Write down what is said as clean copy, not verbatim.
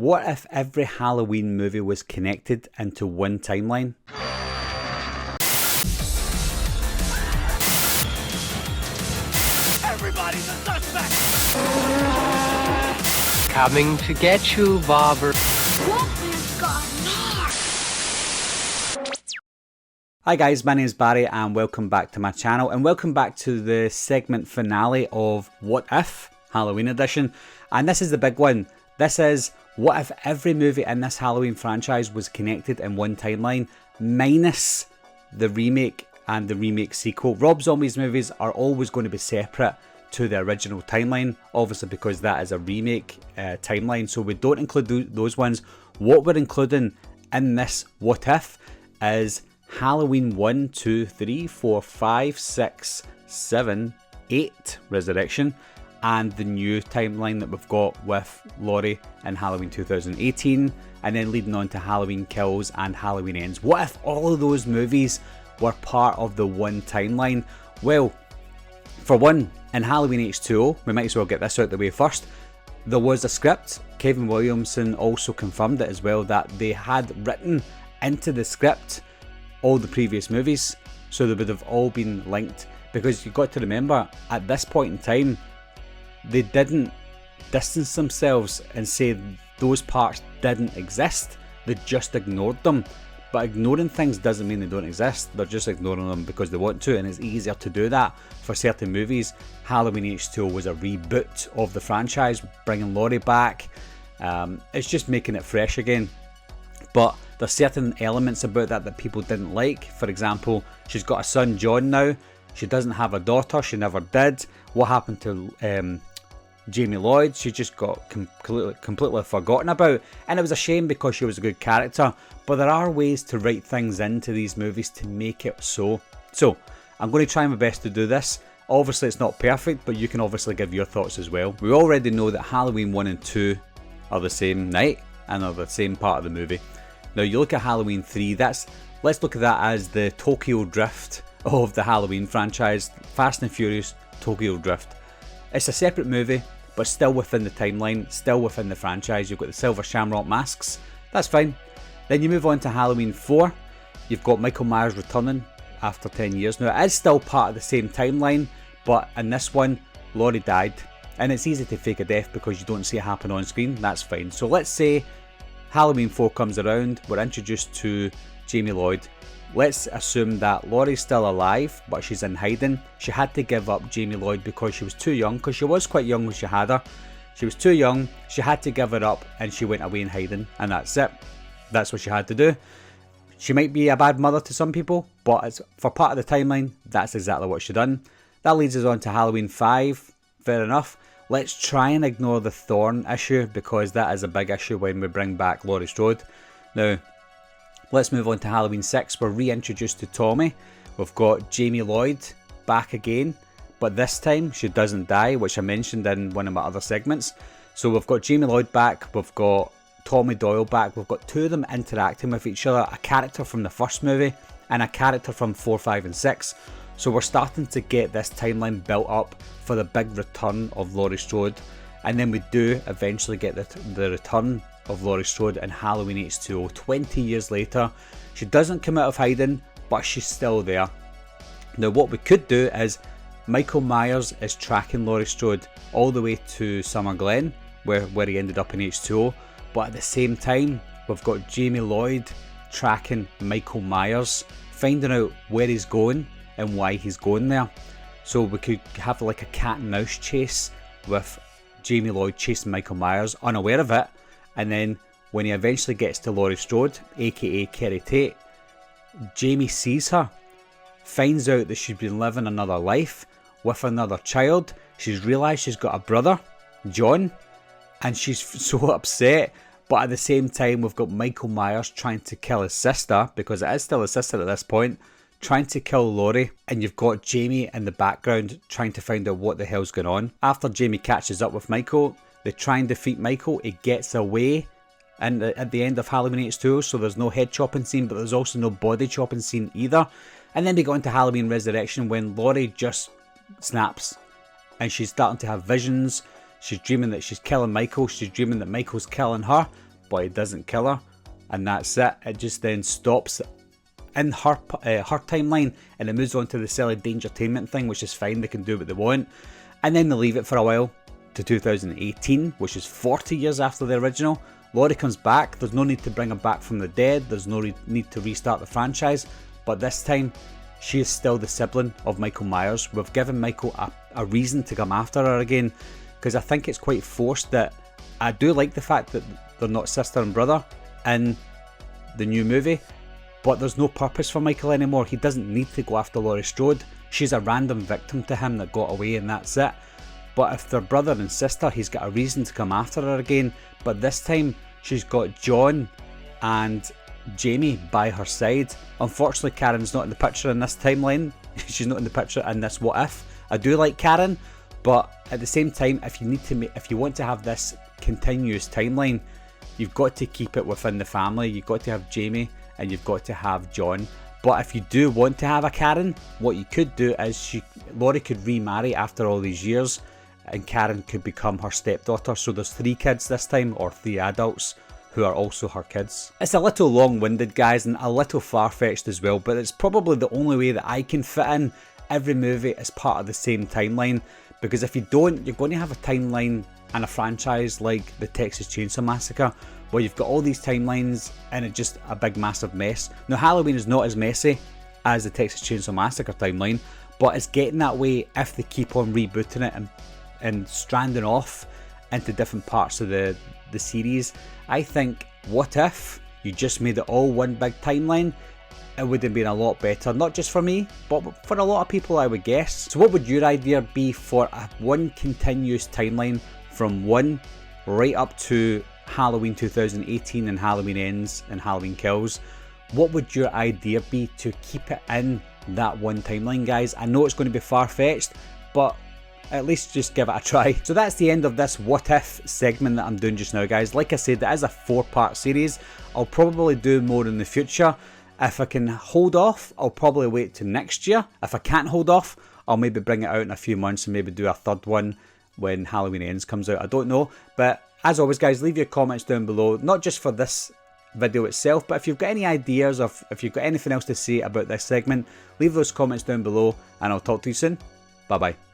What if every Halloween movie was connected into one timeline? Everybody's a suspect! Coming to get you, Bobber. What has got Nards? Hi guys, my name is Barry and welcome back to my channel, and welcome back to the segment finale of What If Halloween Edition. And this is the big one. This is what if every movie in this Halloween franchise was connected in one timeline, minus the remake and the remake sequel. Rob Zombie's movies are always going to be separate to the original timeline, obviously because that is a remake timeline, so we don't include those ones. What we're including in this what if is Halloween 1, 2, 3, 4, 5, 6, 7, 8 Resurrection, and the new timeline that we've got with Laurie in Halloween 2018, and then leading on to Halloween Kills and Halloween Ends. What if all of those movies were part of the one timeline? Well, for one, in Halloween H2O, we might as well get this out of the way first, there was a script. Kevin Williamson also confirmed it as well, that they had written into the script all the previous movies, so they would have all been linked, because you've got to remember, at this point in time, they didn't distance themselves and say those parts didn't exist, they just ignored them. But ignoring things doesn't mean they don't exist, they're just ignoring them because they want to, and it's easier to do that for certain movies. Halloween H2O was a reboot of the franchise, bringing Laurie back. It's just making it fresh again. But there's certain elements about that people didn't like. For example, she's got a son, John, now. She doesn't have a daughter, she never did. What happened to Jamie Lloyd? She just got completely forgotten about, and it was a shame because she was a good character. But there are ways to write things into these movies to make it so. So I'm going to try my best to do this. Obviously it's not perfect, but you can obviously give your thoughts as well. We already know that Halloween 1 and 2 are the same night and are the same part of the movie. Now you look at Halloween 3, let's look at that as the Tokyo Drift of the Halloween franchise. Fast and Furious Tokyo Drift. It's a separate movie, but still within the timeline, still within the franchise. You've got the silver shamrock masks, that's fine. Then you move on to Halloween 4, you've got Michael Myers returning after 10 years. Now it is still part of the same timeline, but in this one, Laurie died. And it's easy to fake a death because you don't see it happen on screen, that's fine. So let's say Halloween 4 comes around, we're introduced to Jamie Lloyd. Let's assume that Laurie's still alive, but she's in hiding. She had to give up Jamie Lloyd because she was too young, because she was quite young when she had her. She was too young, she had to give her up, and she went away in hiding, and that's it. That's what she had to do. She might be a bad mother to some people, but for part of the timeline, that's exactly what she done. That leads us on to Halloween 5, fair enough. Let's try and ignore the Thorn issue, because that is a big issue when we bring back Laurie Strode. Now, let's move on to Halloween 6. We're reintroduced to Tommy. We've got Jamie Lloyd back again, but this time she doesn't die, which I mentioned in one of my other segments. So we've got Jamie Lloyd back, we've got Tommy Doyle back, we've got two of them interacting with each other, a character from the first movie and a character from 4, 5 and 6. So we're starting to get this timeline built up for the big return of Laurie Strode, and then we do eventually get the return of Laurie Strode in Halloween H2O 20 years later. She doesn't come out of hiding, but she's still there. Now what we could do is Michael Myers is tracking Laurie Strode all the way to Summer Glen, where he ended up in H2O, but at the same time we've got Jamie Lloyd tracking Michael Myers, finding out where he's going and why he's going there. So we could have like a cat and mouse chase with Jamie Lloyd chasing Michael Myers, unaware of it, and then when he eventually gets to Laurie Strode, aka Kerry Tate, Jamie sees her, finds out that she's been living another life with another child. She's realised she's got a brother, John, and she's so upset. But at the same time, we've got Michael Myers trying to kill his sister, because it is still his sister at this point, trying to kill Laurie, and you've got Jamie in the background trying to find out what the hell's going on. After Jamie catches up with Michael, they try and defeat Michael. He gets away and at the end of Halloween H2O, so there's no head chopping scene, but there's also no body chopping scene either. And then we go into Halloween Resurrection when Laurie just snaps and she's starting to have visions. She's dreaming that she's killing Michael, she's dreaming that Michael's killing her, but he doesn't kill her, and that's it. It just then stops in her timeline, and it moves on to the silly Dangertainment thing, which is fine, they can do what they want. And then they leave it for a while to 2018, which is 40 years after the original. Laurie comes back, there's no need to bring her back from the dead, there's no need to restart the franchise, but this time she is still the sibling of Michael Myers. We've given Michael a reason to come after her again, because I think it's quite forced. That I do like the fact that they're not sister and brother in the new movie, but there's no purpose for Michael anymore. He doesn't need to go after Laurie Strode. She's a random victim to him that got away, and that's it. But if they're brother and sister, he's got a reason to come after her again. But this time, she's got John and Jamie by her side. Unfortunately, Karen's not in the picture in this timeline. She's not in the picture in this What If. I do like Karen, but at the same time, if you want to have this continuous timeline, you've got to keep it within the family. You've got to have Jamie and you've got to have John. But if you do want to have a Karen, what you could do is Laurie could remarry after all these years, and Karen could become her stepdaughter. So there's 3 kids this time, or 3 adults who are also her kids. It's a little long-winded, guys, and a little far-fetched as well, but it's probably the only way that I can fit in every movie as part of the same timeline, because if you don't, you're going to have a timeline and a franchise like the Texas Chainsaw Massacre, where you've got all these timelines and it's just a big massive mess. Now, Halloween is not as messy as the Texas Chainsaw Massacre timeline, but it's getting that way if they keep on rebooting it and stranding off into different parts of the series. I think, what if you just made it all one big timeline? It would have been a lot better, not just for me, but for a lot of people, I would guess. So what would your idea be for one continuous timeline from 1 right up to Halloween 2018 and Halloween Ends and Halloween Kills? What would your idea be to keep it in that one timeline, guys? I know it's going to be far-fetched, but at least just give it a try. So that's the end of this What If segment that I'm doing just now, guys. Like I said, it is a 4-part series. I'll probably do more in the future. If I can hold off, I'll probably wait till next year. If I can't hold off, I'll maybe bring it out in a few months and maybe do a 3rd one when Halloween Ends comes out. I don't know. But as always, guys, leave your comments down below, not just for this video itself, but if you've got any ideas or if you've got anything else to say about this segment, leave those comments down below and I'll talk to you soon. Bye bye.